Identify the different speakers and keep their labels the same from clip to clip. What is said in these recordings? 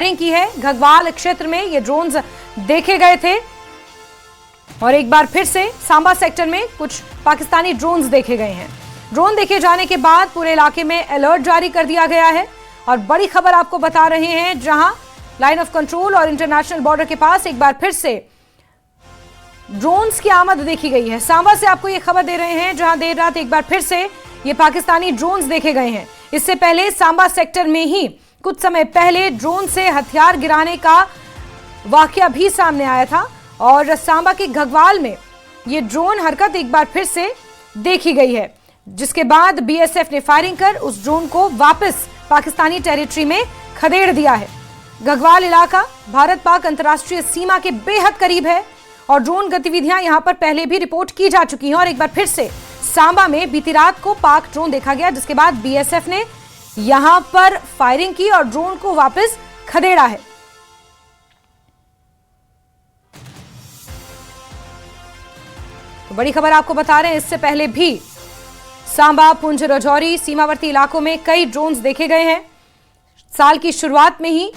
Speaker 1: Firing की है। घगवाल क्षेत्र में ये ड्रोन्स देखे गए थे और एक बार फिर से सांबा सेक्टर में कुछ पाकिस्तानी ड्रोन्स देखे गए हैं। ड्रोन देखे जाने के बाद पूरे इलाके में अलर्ट जारी कर दिया गया है और बड़ी खबर आपको बता रहे हैं, जहां लाइन ऑफ कंट्रोल और इंटरनेशनल बॉर्डर के पास एक बार फिर से ड्रोन्स की आमद देखी गई है। सांबा से आपको ये खबर दे रहे हैं, जहां देर रात एक बार फिर से ये पाकिस्तानी ड्रोन्स देखे गए हैं। इससे पहले सांबा सेक्टर में ही कुछ समय पहले ड्रोन से हथियार गिराने का वाकया भी सामने आया था और सांबा के घगवाल में ये ड्रोन हरकत एक बार फिर से देखी गई है, जिसके बाद बीएसएफ ने फायरिंग कर उस ड्रोन को वापस पाकिस्तानी टेरिटरी में खदेड़ दिया है। घगवाल इलाका भारत पाक अंतर्राष्ट्रीय सीमा के बेहद करीब है और ड्रोन गतिविधियां यहां पर पहले भी रिपोर्ट की जा चुकी हैं और एक बार फिर से सांबा में बीती रात को पाक ड्रोन देखा गया, जिसके बाद बीएसएफ ने यहां पर फायरिंग की और ड्रोन को वापस खदेड़ा है। तो बड़ी खबर आपको बता रहे हैं, इससे पहले भी सांबा, पुंछ, राजौरी सीमावर्ती इलाकों में कई ड्रोन्स देखे गए हैं। साल की शुरुआत में ही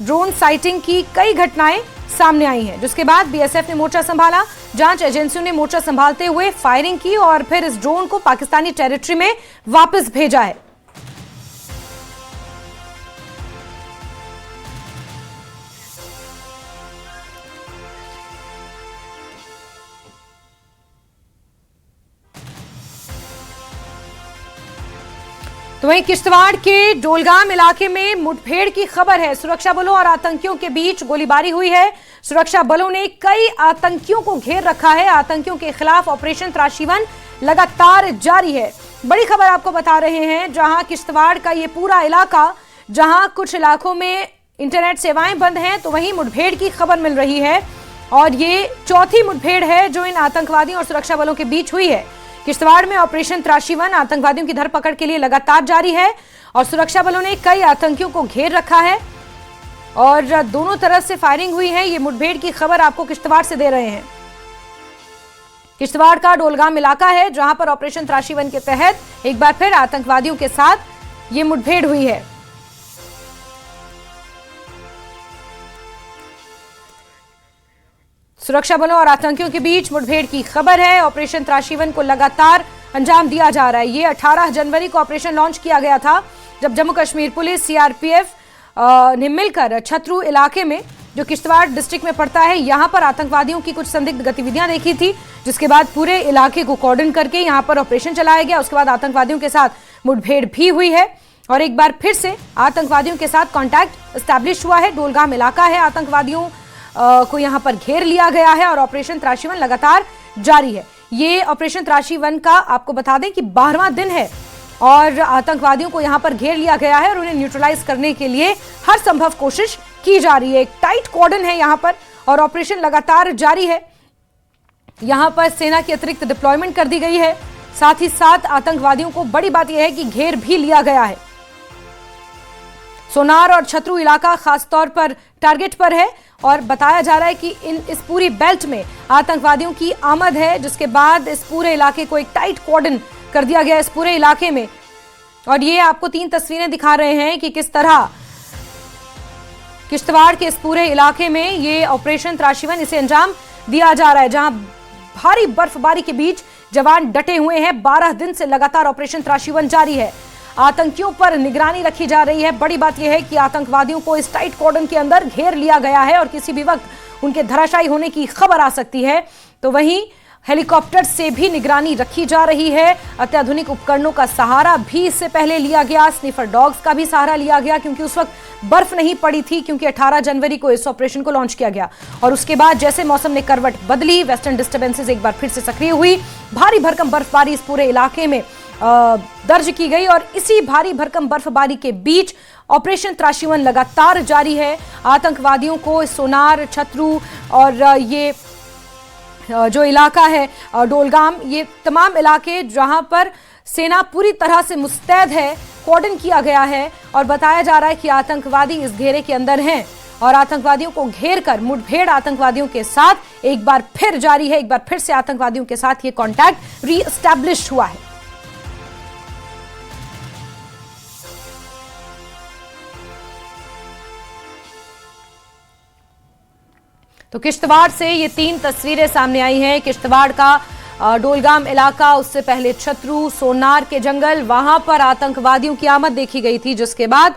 Speaker 1: ड्रोन साइटिंग की कई घटनाएं सामने आई हैं, जिसके बाद बीएसएफ ने मोर्चा संभाला। जांच एजेंसियों ने मोर्चा संभालते हुए फायरिंग की और फिर इस ड्रोन को पाकिस्तानी टेरिटरी में वापस भेजा है। तो वहीं किश्तवाड़ के डोलगाम इलाके में मुठभेड़ की खबर है। सुरक्षा बलों और आतंकियों के बीच गोलीबारी हुई है। सुरक्षा बलों ने कई आतंकियों को घेर रखा है। आतंकियों के खिलाफ ऑपरेशन त्राशीवन लगातार जारी है। बड़ी खबर आपको बता रहे हैं, जहां किश्तवाड़ का ये पूरा इलाका, जहां कुछ इलाकों में इंटरनेट सेवाएं बंद हैं, तो वहीं मुठभेड़ की खबर मिल रही है और ये चौथी मुठभेड़ है जो इन आतंकवादियों और सुरक्षा बलों के बीच हुई है। किश्तवाड़ में ऑपरेशन त्राशीवन आतंकवादियों की धरपकड़ के लिए लगातार जारी है और सुरक्षा बलों ने कई आतंकियों को घेर रखा है और दोनों तरफ से फायरिंग हुई है। ये मुठभेड़ की खबर आपको किश्तवाड़ से दे रहे हैं। किश्तवाड़ का डोलगाम इलाका है, जहां पर ऑपरेशन त्राशीवन के तहत एक बार फिर आतंकवादियों के साथ ये मुठभेड़ हुई है। सुरक्षा बलों और आतंकियों के बीच मुठभेड़ की खबर है। ऑपरेशन त्राशीवन को लगातार अंजाम दिया जा रहा है। ये 18 जनवरी को ऑपरेशन लॉन्च किया गया था, जब जम्मू कश्मीर पुलिस, सीआरपीएफ ने मिलकर छतरू इलाके में, जो किश्तवाड़ डिस्ट्रिक्ट में पड़ता है, यहां पर आतंकवादियों की कुछ संदिग्ध गतिविधियां देखी थी, जिसके बाद पूरे इलाके को कॉर्डन करके यहां पर ऑपरेशन चलाया गया। उसके बाद आतंकवादियों के साथ मुठभेड़ भी हुई है और एक बार फिर से आतंकवादियों के साथ कॉन्टैक्ट एस्टैब्लिश हुआ है। डोलगाम इलाका है, आतंकवादियों को यहां पर घेर लिया गया है और ऑपरेशन त्राशीवन लगातार जारी है। ये ऑपरेशन त्राशीवन का आपको बता दें कि 12वां दिन है और आतंकवादियों को यहां पर घेर लिया गया है और उन्हें न्यूट्रलाइज करने के लिए हर संभव कोशिश की जा रही है। एक टाइट कॉर्डन है यहां पर और ऑपरेशन लगातार जारी है। यहां पर सेना की अतिरिक्त डिप्लॉयमेंट कर दी गई है। साथ ही साथ आतंकवादियों को बड़ी बात यह है कि घेर भी लिया गया है। सोनार और छतरू इलाका खासतौर पर टारगेट पर है और बताया जा रहा है कि इस पूरी बेल्ट में आतंकवादियों की आमद है, जिसके बाद इस पूरे इलाके को एक टाइट कॉर्डन कर दिया गया इस पूरे इलाके में। और ये आपको 3 तस्वीरें दिखा रहे हैं कि किस तरह किश्तवाड़ के इस पूरे इलाके में ये ऑपरेशन त्राशीवन, इसे अंजाम दिया जा रहा है, जहां भारी बर्फबारी के बीच जवान डटे हुए हैं। 12 दिन से लगातार ऑपरेशन त्राशीवन जारी है। आतंकियों पर निगरानी रखी जा रही है। बड़ी बात यह है कि आतंकवादियों को इस टाइट कॉर्डन के अंदर घेर लिया गया है और किसी भी वक्त उनके धराशायी होने की खबर आ सकती है। तो वहीं हेलीकॉप्टर से भी निगरानी रखी जा रही है। अत्याधुनिक उपकरणों का सहारा भी इससे पहले लिया गया। स्निफर डॉग्स का भी सहारा लिया गया, क्योंकि उस वक्त बर्फ नहीं पड़ी थी, क्योंकि 18 जनवरी को इस ऑपरेशन को लॉन्च किया गया। और उसके बाद जैसे मौसम ने करवट बदली, वेस्टर्न डिस्टर्बेंसेस एक बार फिर से सक्रिय हुई। भारी भरकम बर्फबारी इस पूरे इलाके में दर्ज की गई और इसी भारी भरकम बर्फबारी के बीच ऑपरेशन त्राशीवन लगातार जारी है। आतंकवादियों को सोनार, छतरू और ये जो इलाका है डोलगाम, ये तमाम इलाके जहां पर सेना पूरी तरह से मुस्तैद है, कॉर्डन किया गया है और बताया जा रहा है कि आतंकवादी इस घेरे के अंदर हैं और आतंकवादियों को घेर कर मुठभेड़ आतंकवादियों के साथ एक बार फिर जारी है। एक बार फिर से आतंकवादियों के साथ ये कॉन्टैक्ट रीएस्टैब्लिश हुआ है। तो किश्तवाड़ से ये 3 तस्वीरें सामने आई हैं। किश्तवाड़ का डोलगाम इलाका, उससे पहले छतरू, सोनार के जंगल, वहां पर आतंकवादियों की आमद देखी गई थी, जिसके बाद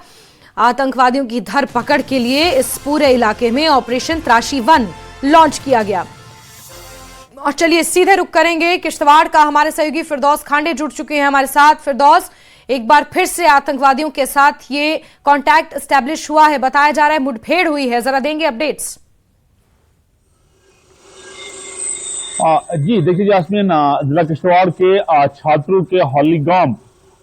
Speaker 1: आतंकवादियों की धरपकड़ के लिए इस पूरे इलाके में ऑपरेशन त्राशी 1 लॉन्च किया गया। और चलिए सीधे रुक करेंगे किश्तवाड़ का। हमारे सहयोगी फिरदौस खांडे जुड़ चुके हैं हमारे साथ। फिरदौस, एक बार फिर से आतंकवादियों के साथ ये कांटेक्ट एस्टेब्लिश हुआ है, बताया जा रहा है मुठभेड़ हुई है, जरा देंगे अपडेट्स।
Speaker 2: जी देखिए जास्मीन, जिला किश्तवाड़ के छात्रों के हॉलीगाम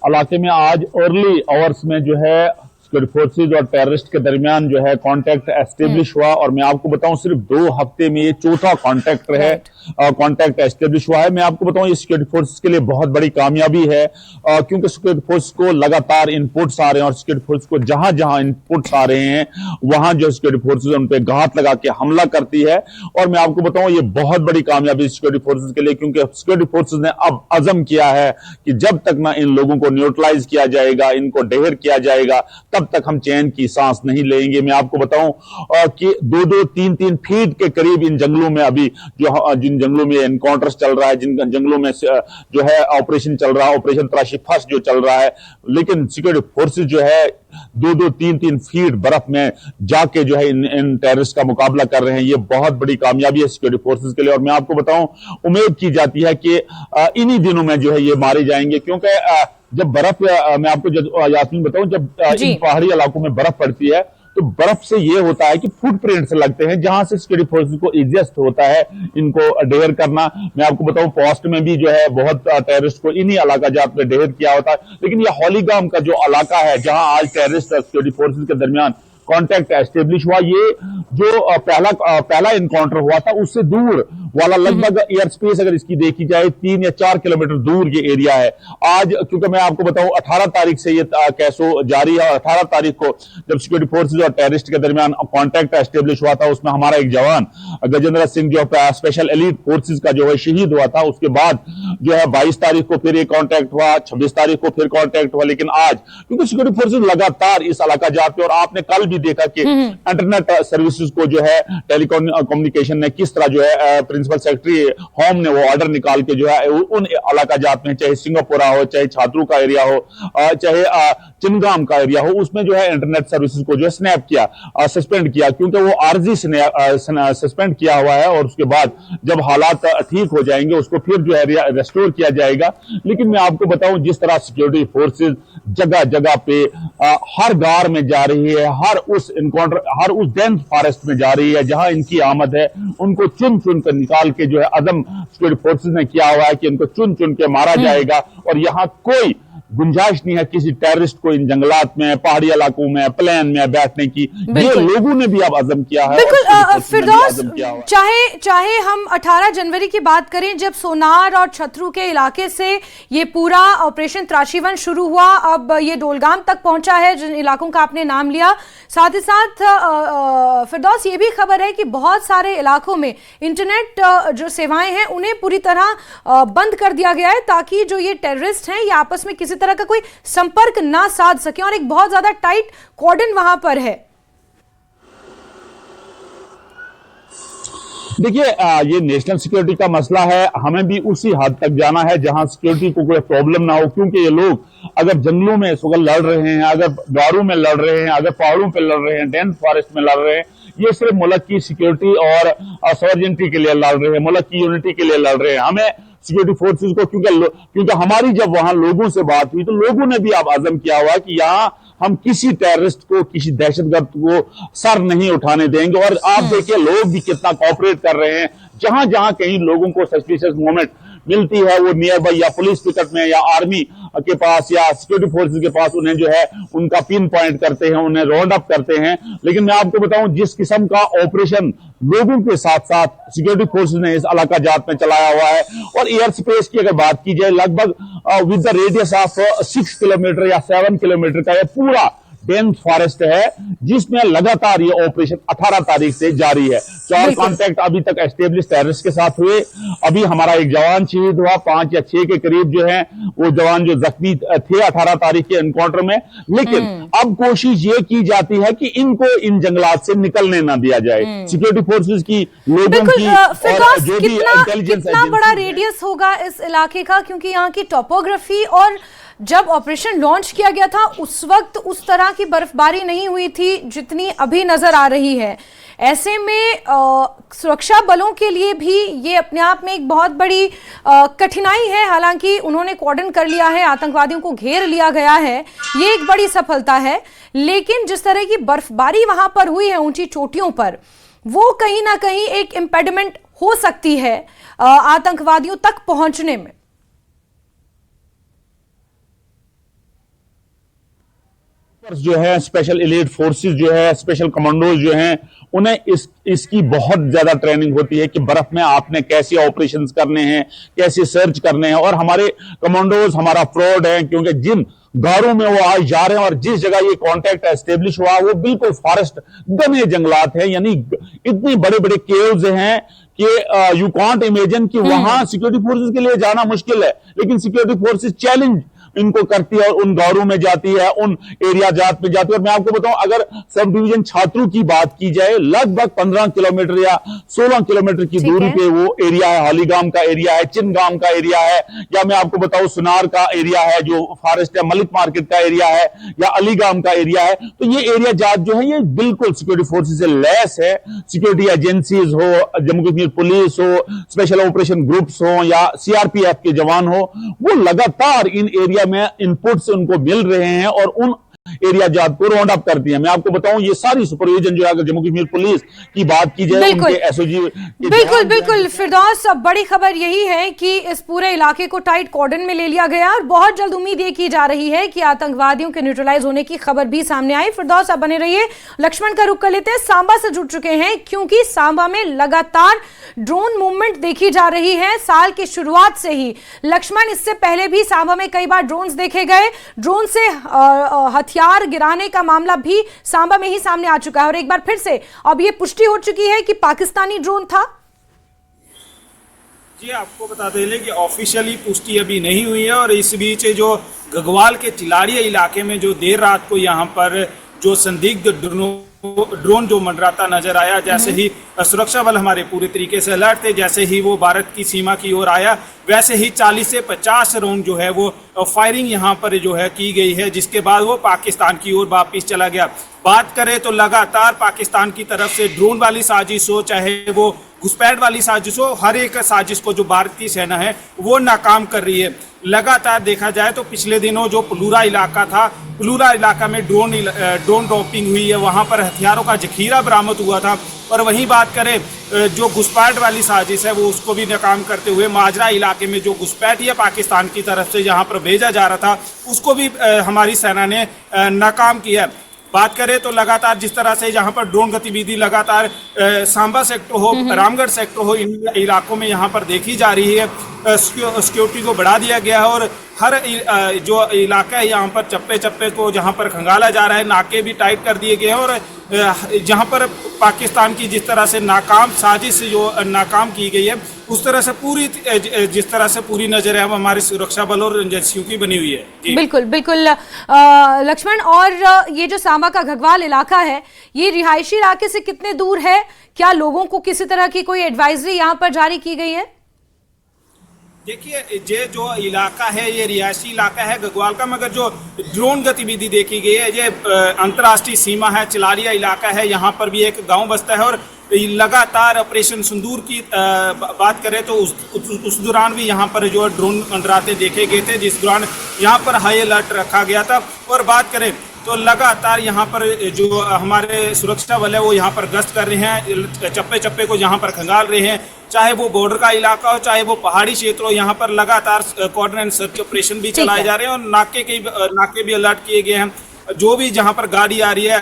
Speaker 2: इलाके में आज अर्ली आवर्स में जो है सिक्योरिटी फोर्सेज और टेररिस्ट के दरमियान जो है कांटेक्ट एस्टेब्लिश हुआ। और मैं आपको बताऊं सिर्फ 2 हफ्ते में ये चौथा कांटेक्ट है, कांटेक्ट एस्टेब्लिश हुआ है। मैं आपको बताऊं ये सिक्योरिटी फोर्सेज के लिए बहुत बड़ी कामयाबी है, क्योंकि सिक्योरिटी फोर्स को लगातार इनपुट्स आ रहे हैं और सिक्योरिटी फोर्स को जहां जहां इनपुट्स आ रहे हैं वहां जो सिक्योरिटी फोर्सेज उन पे घात लगा के हमला करती है। और मैं आपको बताऊं ये बहुत बड़ी कामयाबी सिक्योरिटी फोर्सेज के लिए, क्योंकि सिक्योरिटी फोर्सेज ने अब अज़म किया है कि जब तक ना इन लोगों को न्यूट्रलाइज किया जाएगा, इनको ढेर किया जाएगा, तब तक हम चैन की सांस नहीं लेंगे। मैं आपको बताऊं कि 2-2, 3-3 फीट के करीब इन जंगलों में अभी जिन जंगलों में एनकाउंटर्स चल रहा है, जिन जंगलों में जो है ऑपरेशन चल रहा है, ऑपरेशन त्राशी फर्स्ट जो चल रहा है, लेकिन सिक्योरिटी फोर्सेज जो है 2-2, 3-3 फीट बर्फ में जाके जो है इन टेररिस्ट का मुकाबला कर रहे हैं। ये बहुत बड़ी कामयाबी है सिक्योरिटी फोर्सेज के लिए। और मैं आपको बताऊं उम्मीद की जाती है कि इन्हीं दिनों में जो है ये मारे जाएंगे, क्योंकि जब बर्फ, मैं आपको यास्मीन बताऊं, जब इन पहाड़ी इलाकों में बर्फ पड़ती है तो बर्फ से ये होता है कि फुटप्रिंट्स लगते हैं, जहां से सिक्योरिटी फोर्सेस को इजिएस्ट होता है इनको ढेर करना। मैं आपको बताऊं पोस्ट में भी जो है बहुत टेररिस्ट को इन्हीं इलाका जात में ढेर किया होता है। लेकिन ये हॉलीगाम का जो इलाका है जहां आज टेररिस्ट और सिक्योरिटी फोर्सेस के दरमियान कांटेक्ट एस्टेब्लिश हुआ, ये जो पहला इनकाउंटर हुआ था उससे दूर वाला लगभग एयर स्पेस अगर इसकी देखी जाए 3 या 4 किलोमीटर दूर ये एरिया है। आज क्योंकि मैं आपको बताऊं 18 तारीख से ये कैसो जारी है, और 18 तारीख को जब सिक्योरिटी फोर्सेज और टेररिस्ट के दरमियान कांटेक्ट एस्टेब्लिश हुआ था, उसमें हमारा एक जवान गजेंद्र सिंह जो स्पेशल एलीट फोर्सेज का जो है शहीद हुआ था। उसके बाद जो है 22 तारीख को फिर एक कांटेक्ट हुआ, 26 तारीख को फिर कांटेक्ट हुआ। लेकिन आज क्योंकि सिक्योरिटी फोर्सेज लगातार इस इलाका जाते, और आपने कल भी देखा कि इंटरनेट सर्विसेज को जो है टेलीकम्युनिकेशन ने किस तरह जो है प्रिंसिपल सेक्रेटरी होम ने वो ऑर्डर निकाल के जो है उन इलाका जात में, चाहे सिंगापुरा हो, चाहे छात्रू का एरिया हो, चाहे चिनगाम का एरिया हो, उसमें जो है इंटरनेट सर्विसेज को जो है स्नैप किया, सस्पेंड किया, क्योंकि वो आरजी सस्पेंड किया हुआ है। और उसके बाद जब हालात ठीक हो जाएंगे उसको फिर जो है रेस्टोर किया जाएगा। लेकिन मैं आपको बताऊं जिस तरह सिक्योरिटी फोर्सेज जगह जगह पे हर गार में जा रही है, हर उस डेंस फॉरेस्ट में जा रही है जहां इनकी आमद है, उनको चुन चुन कर निकाल के जो है अदम सिक्योरिटी फोर्सेज ने किया हुआ है कि इनको चुन चुन के मारा जाएगा। और यहां कोई गुंजाइश नहीं है किसी टेररिस्ट को इन जंगलात में, पहाड़ी इलाकों में, प्लेन में बैठने की। ये लोगों ने भी अब अज़म किया है।
Speaker 1: बिल्कुल फिरदौस, चाहे हम 18 जनवरी की बात करें जब सोनार और छतरू के इलाके से ये पूरा ऑपरेशन त्राशी 1 शुरू हुआ, अब ये डोलगाम तक पहुंचा है जिन इलाकों का आपने नाम लिया। साथ ही साथ फिरदौस ये भी खबर है कि बहुत सारे इलाकों में इंटरनेट जो सेवाएं हैं उन्हें पूरी तरह बंद कर दिया गया है, ताकि जो ये टेररिस्ट हैं ये आपस में किसी तरह का कोई संपर्क ना साध सके, और एक बहुत ज्यादा टाइट कॉर्डन वहां पर है।
Speaker 2: देखिए ये नेशनल सिक्योरिटी का मसला है, हमें भी उसी हद तक जाना है जहां सिक्योरिटी को कोई प्रॉब्लम ना हो। क्योंकि ये लोग अगर जंगलों में इस वक्त लड़ रहे हैं, अगर गारों में लड़ रहे हैं, अगर पहाड़ों पे लड़ रहे हैं, डेंस फॉरेस्ट में लड़ रहे हैं, ये सिर्फ मुल्क की सिक्योरिटी और सॉवरेनिटी के लिए लड़ रहे हैं, मुल्क की यूनिटी के लिए लड़ रहे हैं। हमें सिक्योरिटी फोर्सेज को क्योंकि हमारी जब वहां लोगों से बात हुई तो लोगों ने भी अब अज़म किया हुआ कि यहां हम किसी टेररिस्ट को, किसी दहशतगर्द को सर नहीं उठाने देंगे। और आप देखिए लोग भी कितना कोऑपरेट कर रहे हैं। जहां जहां कहीं लोगों को सस्पिशियस मूवमेंट मिलती है वो नियर बाई या पुलिस पिकट में या आर्मी के पास या सिक्योरिटी फोर्सेज के पास उन्हें जो है उनका पिन पॉइंट करते हैं, उन्हें राउंड अप करते हैं। लेकिन मैं आपको बताऊं जिस किस्म का ऑपरेशन लोगों के साथ साथ सिक्योरिटी फोर्सेज ने इस इलाका जात में चलाया हुआ है, और एयर स्पेस की अगर बात की जाए लगभग with the radius of 6 kilometre या 7 किलोमीटर का यह पूरा डेंस फॉरेस्ट है, जिसमें लगातार ये ऑपरेशन 18 तारीख से जारी है। 4 कॉन्टैक्ट अभी तक एस्टेब्लिश टेररिस्ट के साथ हुए। अभी हमारा एक जवान शहीद हुआ, 5 या 6 के करीब जो है वो जवान जो जख्मी थे 18 तारीख के एनकाउंटर में। लेकिन अब कोशिश ये की जाती है कि इनको इन जंगलात से निकलने ना दिया जाए। सिक्योरिटी फोर्सेस की, लोगों की और जो भी इंटेलिजेंस
Speaker 1: कितना बड़ा रेडियस होगा इस इलाके का, क्योंकि यहाँ की टोपोग्राफी, और जब ऑपरेशन लॉन्च किया गया था उस वक्त उस तरह की बर्फबारी नहीं हुई थी जितनी अभी नजर आ रही है। ऐसे में सुरक्षा बलों के लिए भी ये अपने आप में एक बहुत बड़ी कठिनाई है। हालांकि उन्होंने कॉर्डन कर लिया है, आतंकवादियों को घेर लिया गया है, ये एक बड़ी सफलता है। लेकिन जिस तरह की बर्फबारी वहां पर हुई है ऊंची चोटियों पर, वो कहीं ना कहीं एक इम्पेडिमेंट हो सकती है आतंकवादियों तक पहुंचने में।
Speaker 2: जो है स्पेशल एलीट फोर्सेस जो है, स्पेशल कमांडोज जो हैं, उन्हें इसकी बहुत ज्यादा ट्रेनिंग होती है कि बर्फ में आपने कैसे ऑपरेशंस करने हैं, कैसे सर्च करने हैं। और हमारे कमांडोज हमारा फ्रॉड है, क्योंकि जिन गारों में वो आज जा रहे हैं और जिस जगह ये कांटेक्ट एस्टेब्लिश हुआ वो बिल्कुल फॉरेस्ट घने जंगलात है, यानी इतने बड़े बड़े केव्स हैं कि यू कांट इमेजिन कि वहां सिक्योरिटी फोर्सेस के लिए जाना मुश्किल है। लेकिन सिक्योरिटी फोर्सेस चैलेंज इनको करती है और उन गांवों में जाती है, उन एरिया जात में जाती है। और मैं आपको बताऊं, अगर सब डिवीजन छात्रों की बात की जाए, लगभग 15 किलोमीटर या 16 किलोमीटर की दूरी पे वो एरिया है। हालीगाम का एरिया है, चिनगाम का एरिया है, या मैं आपको बताऊं सुनार का एरिया है जो फॉरेस्ट है, मलिक मार्केट का एरिया है, या अलीगाम का एरिया है। तो ये एरिया जात जो है ये बिल्कुल सिक्योरिटी फोर्सेस से लैस है। सिक्योरिटी एजेंसीज हो, जम्मू कश्मीर पुलिस हो, स्पेशल ऑपरेशन ग्रुप्स हो, या सीआरपीएफ के जवान हो, वो लगातार इन एरिया में इनपुट्स उनको मिल रहे हैं और उन एरिया जात को राउंड अप करती है। मैं आपको बताऊं, ये सारी सुपरविजन जो है, अगर जम्मू कश्मीर पुलिस की बात की जाए, उनके एसओजी
Speaker 1: बिल्कुल फिरदौस, अब बड़ी खबर यही है कि इस पूरे इलाके को टाइट कॉर्डन में ले लिया गया और बहुत जल्द उम्मीद ये की जा रही है कि आतंकवादियों के न्यूट्रलाइज होने की खबर भी सामने आई। फिरदौस, आप बने रहिए। लक्ष्मण का रुख कर लेते हैं, सांबा से जुड़ चुके हैं, क्योंकि सांबा में लगातार ड्रोन मूवमेंट देखी जा रही है साल की शुरुआत से ही। लक्ष्मण, इससे पहले भी सांबा में कई बार ड्रोन देखे गए, ड्रोन से हथियार गिराने का मामला भी सांबा में ही सामने आ चुका है, और एक बार फिर से अब यह पुष्टि हो चुकी है कि पाकिस्तानी ड्रोन था।
Speaker 3: जी, आपको बताते हैं कि ऑफिशियली पुष्टि अभी नहीं हुई है। और इस बीच जो गगवाल के चिलाड़िया इलाके में जो देर रात को यहाँ पर जो संदिग्ध ड्रोन जो मंडराता नजर आया, जैसे ही सुरक्षा बल हमारे पूरे तरीके से अलर्ट थे, जैसे ही वो भारत की सीमा की ओर आया, वैसे ही 40 से 50 राउंड जो है वो फायरिंग यहाँ पर जो है की गई है, जिसके बाद वो पाकिस्तान की ओर वापस चला गया। बात करें तो लगातार पाकिस्तान की तरफ से ड्रोन वाली साजिश हो, चाहे वो घुसपैठ वाली साजिश हो, हर एक साजिश को जो भारतीय सेना है वो नाकाम कर रही है। लगातार देखा जाए तो पिछले दिनों जो पुलूरा इलाका था, पुलूरा इलाका में ड्रोन ड्रॉपिंग हुई है, वहाँ पर हथियारों का जखीरा बरामद हुआ था। और वहीं बात करें जो घुसपैठ वाली साजिश है वो उसको भी नाकाम करते हुए माजरा इलाके में जो घुसपैठिया पाकिस्तान की तरफ से यहाँ पर भेजा जा रहा था, उसको भी हमारी सेना ने नाकाम किया है। बात करें तो लगातार जिस तरह से यहाँ पर ड्रोन गतिविधि लगातार सांबा सेक्टर हो, रामगढ़ सेक्टर हो, इन इलाकों में यहाँ पर देखी जा रही है। सिक्योरिटी को बढ़ा दिया गया है और हर जो इलाका है यहाँ पर चप्पे चप्पे को जहाँ पर खंगाला जा रहा है, नाके भी टाइट कर दिए गए हैं। और जहाँ पर पाकिस्तान की जिस तरह से नाकाम साजिश जो नाकाम की गई है, उस तरह से पूरी जिस तरह से पूरी नजर है हमारे सुरक्षा बल और एजेंसियों की बनी हुई है।
Speaker 1: बिल्कुल लक्ष्मण, और ये जो सांबा का घगवाल इलाका है, ये रिहायशी इलाके से कितने दूर है? क्या लोगों को किसी तरह की कोई एडवाइजरी यहाँ पर जारी की गई है?
Speaker 3: देखिए, ये जो इलाका है ये रिहायशी इलाका है गगवाल का, मगर जो ड्रोन गतिविधि देखी गई है ये अंतर्राष्ट्रीय सीमा है, चिलारिया इलाका है, यहाँ पर भी एक गांव बसता है। और लगातार ऑपरेशन सिंदूर की बात करें तो उस दौरान भी यहाँ पर जो ड्रोन मंडराते देखे गए थे, जिस दौरान यहाँ पर हाई अलर्ट रखा गया था। और बात करें तो लगातार यहाँ पर जो हमारे सुरक्षा बल है वो यहाँ पर गश्त कर रहे हैं, चप्पे चप्पे को यहाँ पर खंगाल रहे हैं, चाहे वो बॉर्डर का इलाका हो, चाहे वो पहाड़ी क्षेत्र हो। यहाँ पर लगातार कॉर्डन एंड सर्च ऑपरेशन भी चलाए जा रहे हैं और नाके भी अलर्ट किए गए हैं। जो भी जहाँ पर गाड़ी आ रही है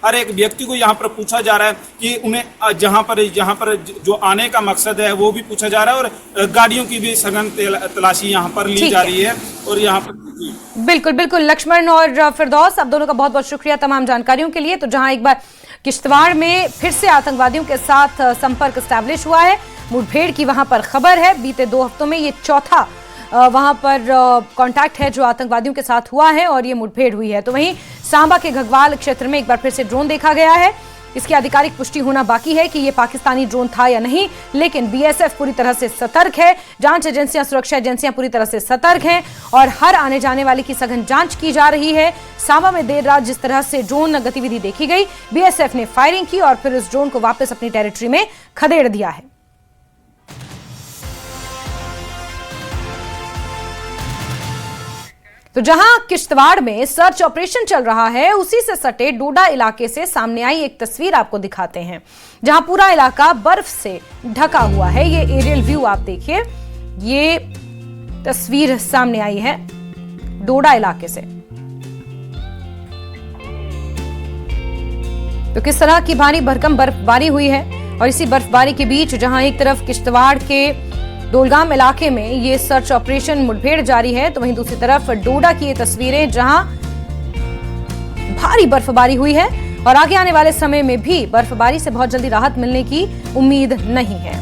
Speaker 3: हर एक व्यक्ति को यहाँ पर पूछा जा रहा है कि उन्हें जहाँ पर जो आने का मकसद है वो भी पूछा जा रहा है, और गाड़ियों की भी सघन तलाशी यहाँ पर ली जा रही है। और यहाँ पर
Speaker 1: बिल्कुल बिल्कुल लक्ष्मण और फिरदौस, आप दोनों का बहुत बहुत शुक्रिया तमाम जानकारियों के लिए। तो जहां एक बार किश्तवाड़ में फिर से आतंकवादियों के साथ संपर्क एस्टैब्लिश हुआ है, मुठभेड़ की वहां पर खबर है। बीते 2 हफ्तों में ये चौथा वहां पर कांटेक्ट है जो आतंकवादियों के साथ हुआ है और ये मुठभेड़ हुई है। तो वहीं सांबा के घगवाल क्षेत्र में एक बार फिर से ड्रोन देखा गया है। इसकी आधिकारिक पुष्टि होना बाकी है कि ये पाकिस्तानी ड्रोन था या नहीं, लेकिन बीएसएफ पूरी तरह से सतर्क है। जांच एजेंसियां, सुरक्षा एजेंसियां पूरी तरह से सतर्क हैं और हर आने जाने वाले की सघन जांच की जा रही है। सांबा में देर रात जिस तरह से ड्रोन गतिविधि देखी गई, बीएसएफ ने फायरिंग की और फिर इस ड्रोन को वापस अपनी टेरिटरी में खदेड़ दिया है। तो जहां किश्तवाड़ में सर्च ऑपरेशन चल रहा है, उसी से सटे डोडा इलाके से सामने आई एक तस्वीर आपको दिखाते हैं, जहां पूरा इलाका बर्फ से ढका हुआ है। ये एरियल व्यू आप देखिए, ये तस्वीर सामने आई है डोडा इलाके से। तो किस तरह की भारी भरकम बर्फबारी हुई है, और इसी बर्फबारी के बीच जहां एक तरफ किश्तवाड़ के डोलगाम इलाके में ये सर्च ऑपरेशन मुठभेड़ जारी है, तो वहीं दूसरी तरफ डोडा की ये तस्वीरें जहां भारी बर्फबारी हुई है और आगे आने वाले समय में भी बर्फबारी से बहुत जल्दी राहत मिलने की उम्मीद नहीं है।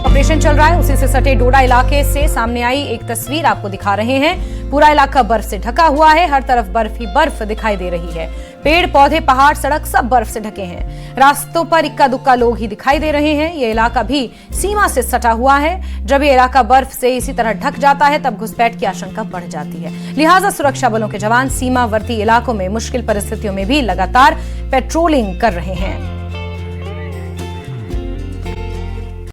Speaker 1: ऑपरेशन चल रहा है, उसी से सटे डोडा इलाके से सामने आई एक तस्वीर आपको दिखा रहे हैं। पूरा इलाका बर्फ से ढका हुआ है, हर तरफ बर्फ ही बर्फ दिखाई दे रही है। पेड़ पौधे, पहाड़, सड़क सब बर्फ से ढके हैं। रास्तों पर इक्का दुक्का लोग ही दिखाई दे रहे हैं। ये इलाका भी सीमा से सटा हुआ है। जब ये इलाका बर्फ से इसी तरह ढक जाता है, तब घुसपैठ की आशंका बढ़ जाती है। लिहाजा सुरक्षा बलों के जवान सीमावर्ती इलाकों में मुश्किल परिस्थितियों में भी लगातार पेट्रोलिंग कर रहे हैं।